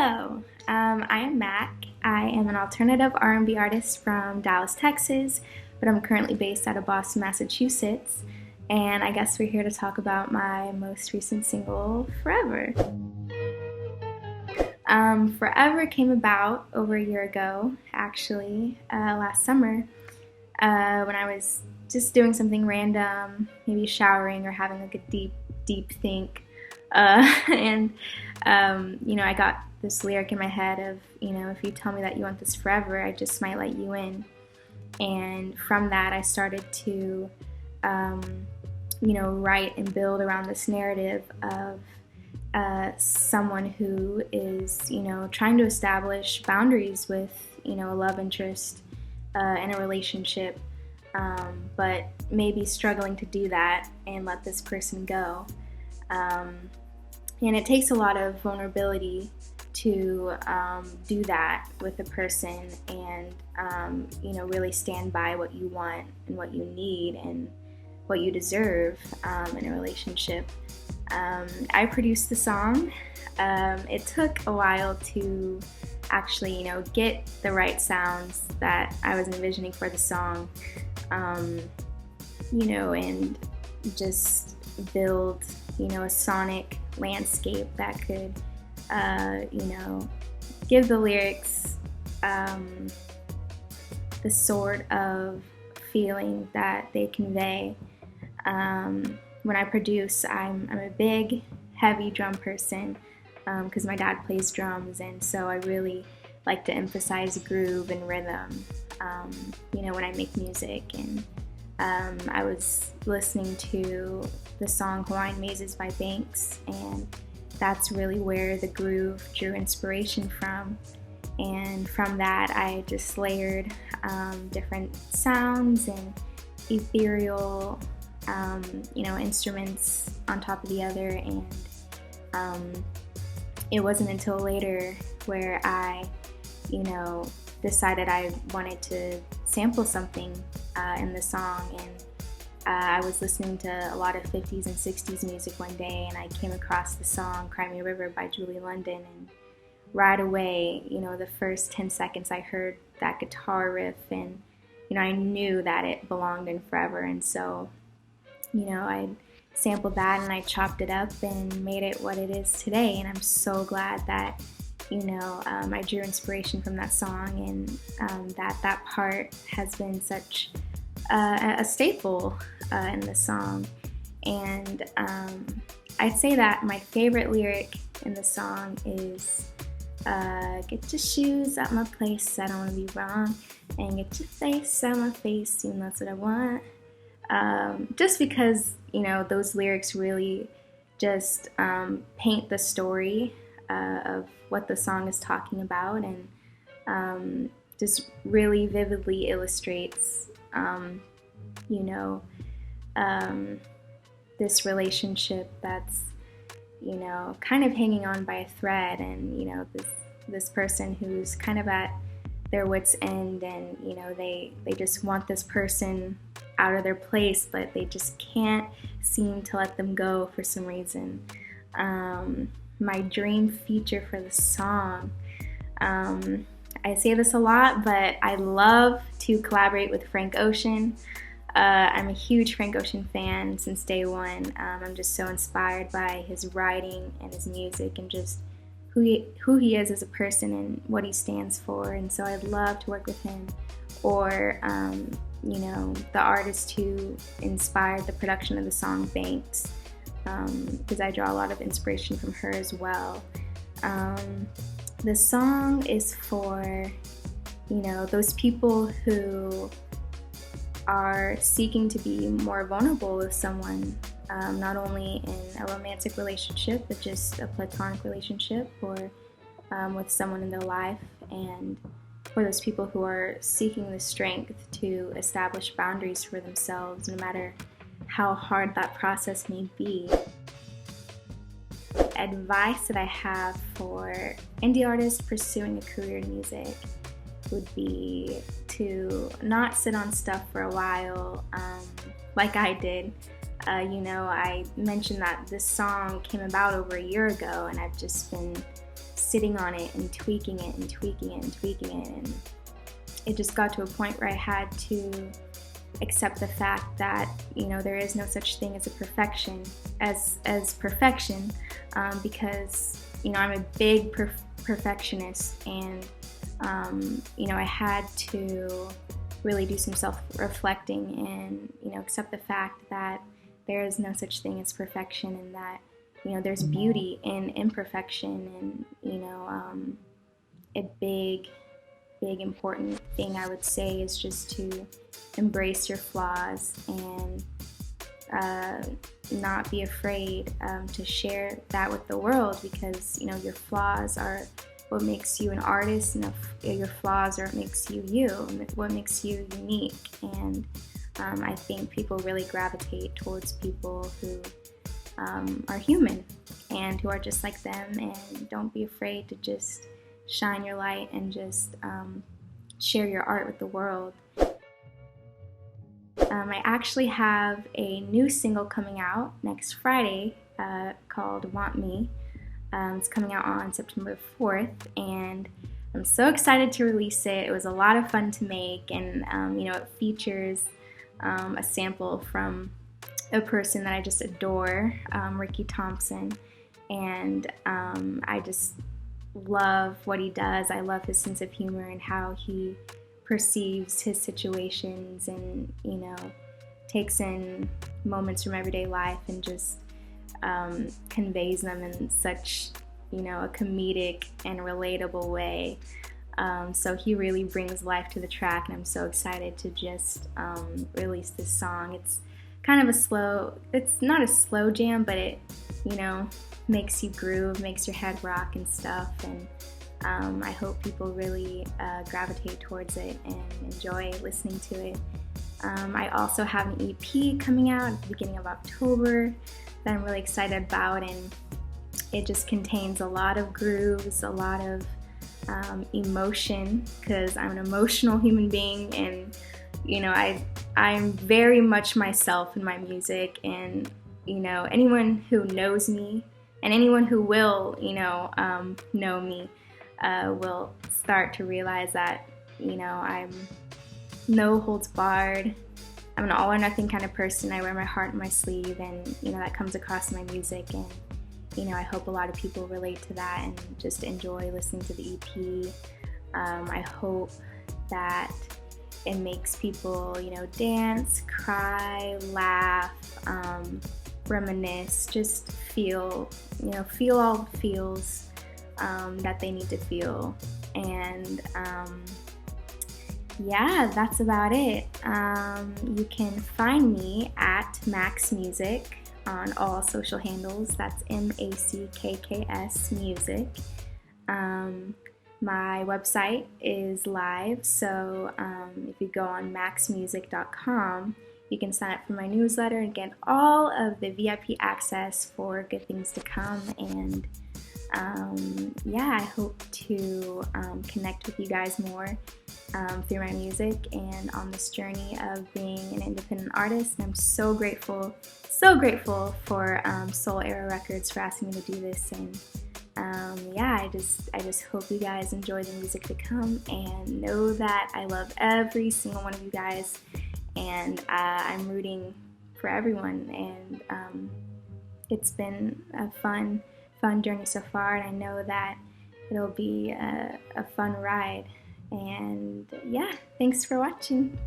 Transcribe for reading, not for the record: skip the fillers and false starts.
Hello, I am Mack. I am an alternative R&B artist from Dallas, Texas, but I'm currently based out of Boston, Massachusetts. And I guess we're here to talk about my most recent single, Forever. Forever came about over a year ago, actually, last summer, when I was just doing something random, maybe showering or having like a deep think. And I got this lyric in my head of, if you tell me that you want this forever, I just might let you in. And from that, I started to, write and build around this narrative of someone who is, trying to establish boundaries with, a love interest in a relationship, but maybe struggling to do that and let this person go. And it takes a lot of vulnerability to do that with a person and, really stand by what you want and what you need and what you deserve in a relationship. I produced the song. It took a while to actually, get the right sounds that I was envisioning for the song, and just build, a sonic landscape that could, give the lyrics the sort of feeling that they convey. When I produce, I'm a big, heavy drum person because my dad plays drums, and so I really like to emphasize groove and rhythm, when I make music. And I was listening to the song Hawaiian Mazes by Banks, and that's really where the groove drew inspiration from. And from that, I just layered different sounds and ethereal, instruments on top of the other. And it wasn't until later where I, decided I wanted to sample something in the song. And I was listening to a lot of 50s and 60s music one day, and I came across the song Cry Me a River by Julie London. And right away, the first 10 seconds I heard that guitar riff, and, I knew that it belonged in Forever. And so, I sampled that and I chopped it up and made it what it is today. And I'm so glad that, I drew inspiration from that song, and that part has been such a staple in the song. And I'd say that my favorite lyric in the song is, get your shoes out my place, I don't want to be wrong, and get your face out my face, that's what I want. Just because, those lyrics really just paint the story of what the song is talking about, and just really vividly illustrates, this relationship that's, kind of hanging on by a thread, and, this person who's kind of at their wit's end, and, they just want this person out of their place, but they just can't seem to let them go for some reason. My dream feature for the song, I say this a lot, but I love to collaborate with Frank Ocean. I'm a huge Frank Ocean fan since day one. I'm just so inspired by his writing and his music, and just who he is as a person and what he stands for. And so I'd love to work with him, or the artist who inspired the production of the song, Banks, because I draw a lot of inspiration from her as well. The song is for, those people who are seeking to be more vulnerable with someone, not only in a romantic relationship, but just a platonic relationship, or with someone in their life. And for those people who are seeking the strength to establish boundaries for themselves, no matter how hard that process may be. Advice that I have for indie artists pursuing a career in music would be to not sit on stuff for a while, like I did. I mentioned that this song came about over a year ago, and I've just been sitting on it and tweaking it and tweaking it and tweaking it, and it just got to a point where I had to accept the fact that, you know, there is no such thing as a perfection, because, you know, I'm a big perfectionist, and you know, I had to really do some self-reflecting and, you know, accept the fact that there is no such thing as perfection, and that, you know, there's beauty in imperfection. And, you know, a big important thing I would say is just to embrace your flaws and not be afraid to share that with the world, because, you know, your flaws are what makes you an artist, and your flaws are what makes you you, what makes you unique. And I think people really gravitate towards people who are human and who are just like them, and don't be afraid to just shine your light and just share your art with the world. I actually have a new single coming out next Friday called Want Me. It's coming out on September 4th, and I'm so excited to release it. It was a lot of fun to make, and you know, it features a sample from a person that I just adore, Ricky Thompson, and I just love what he does. I love his sense of humor and how he perceives his situations, and, you know, takes in moments from everyday life and just conveys them in such, you know, a comedic and relatable way. So he really brings life to the track, and I'm so excited to just release this song. It's kind of it's not a slow jam, but it, you know, makes you groove, makes your head rock and stuff, and I hope people really gravitate towards it and enjoy listening to it. I also have an EP coming out at the beginning of October that I'm really excited about, and it just contains a lot of grooves, a lot of emotion, because I'm an emotional human being, and, you know, I'm very much myself in my music, and, you know, anyone who knows me and anyone who will, you know me will start to realize that, you know, I'm no holds barred. I'm an all or nothing kind of person. I wear my heart on my sleeve, and, you know, that comes across in my music, and, you know, I hope a lot of people relate to that and just enjoy listening to the EP. I hope that it makes people, you know, dance, cry, laugh, reminisce, just feel all the feels that they need to feel. And yeah, that's about it. You can find me at Mack's Music on all social handles. That's MACKKS Music. My website is live, so if you go on macksmusic.com, you can sign up for my newsletter and get all of the VIP access for good things to come. And yeah, I hope to connect with you guys more through my music and on this journey of being an independent artist. And I'm so grateful for Soul Era Records for asking me to do this. And yeah, I just hope you guys enjoy the music to come, and know that I love every single one of you guys, and I'm rooting for everyone. And it's been a fun journey so far, and I know that it'll be a fun ride. And yeah, thanks for watching.